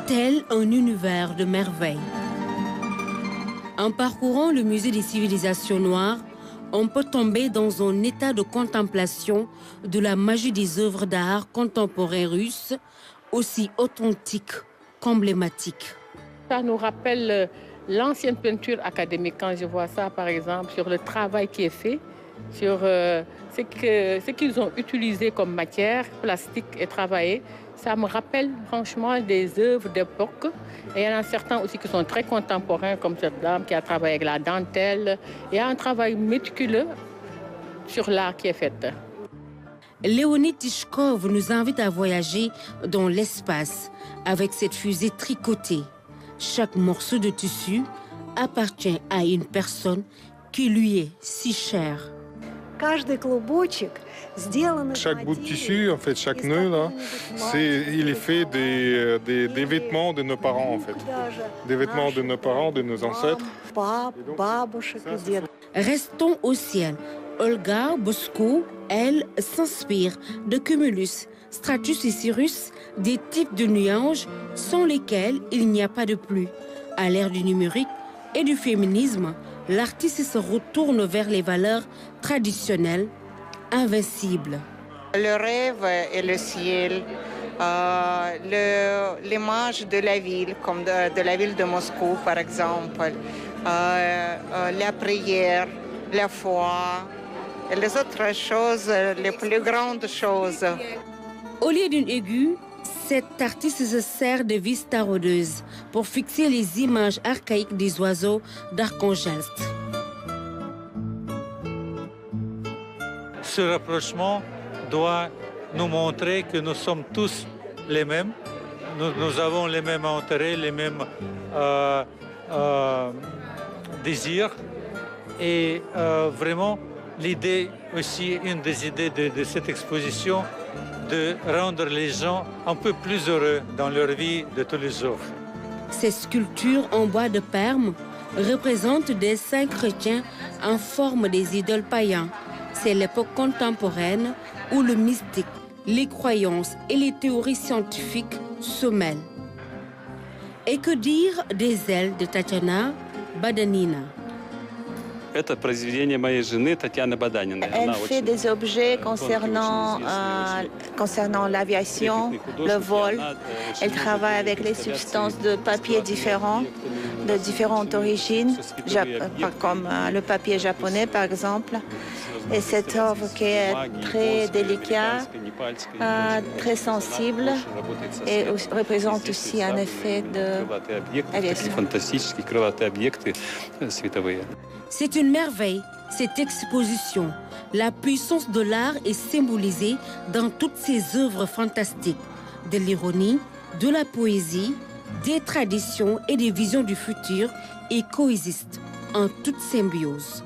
tel un univers de merveilles. En parcourant le musée des civilisations noires, on peut tomber dans un état de contemplation de la magie des œuvres d'art contemporains russes, aussi authentiques qu'emblématiques. Ça nous rappelle l'ancienne peinture académique, quand je vois ça, par exemple, sur le travail qui est fait, sur ce qu'ils ont utilisé comme matière plastique et travaillé. Ça me rappelle franchement des œuvres d'époque. Et il y en a certains aussi qui sont très contemporains, comme cette dame qui a travaillé avec la dentelle. Il y a un travail méticuleux sur l'art qui est fait. Léonid Tishkov nous invite à voyager dans l'espace avec cette fusée tricotée. Chaque morceau de tissu appartient à une personne qui lui est si chère. Chaque bout de tissu, en fait, chaque nœud, là, il est fait des vêtements de nos parents, en fait. Des vêtements de nos parents, de nos ancêtres. Restons au ciel. Olga Bosko, elle, s'inspire de Cumulus, Stratus et Cirrus, des types de nuages sans lesquels il n'y a pas de pluie. À l'ère du numérique et du féminisme, l'artiste se retourne vers les valeurs traditionnelles, invincibles. Le rêve et le ciel, l'image de la ville, comme de la ville de Moscou par exemple, la prière, la foi et les autres choses, les plus grandes choses. Au lieu d'une aiguë, cet artiste se sert de vis taraudeuses pour fixer les images archaïques des oiseaux d'Archangelsk. Ce rapprochement doit nous montrer que nous sommes tous les mêmes. Nous avons les mêmes intérêts, les mêmes désirs. Et vraiment, l'idée aussi, une des idées de cette exposition, de rendre les gens un peu plus heureux dans leur vie de tous les jours. Ces sculptures en bois de perme représentent des saints chrétiens en forme des idoles païens. C'est l'époque contemporaine où le mystique, les croyances et les théories scientifiques se mêlent. Et que dire des ailes de Tatiana Badanina? Elle fait des objets concernant l'aviation, le vol. Elle travaille avec les substances de papier différents, de différentes origines, comme le papier japonais par exemple. Et cette œuvre qui est très délicate, très sensible et représente aussi un effet d'aviation. C'est une merveille, cette exposition. La puissance de l'art est symbolisée dans toutes ces œuvres fantastiques. De l'ironie, de la poésie, des traditions et des visions du futur et coexistent en toute symbiose.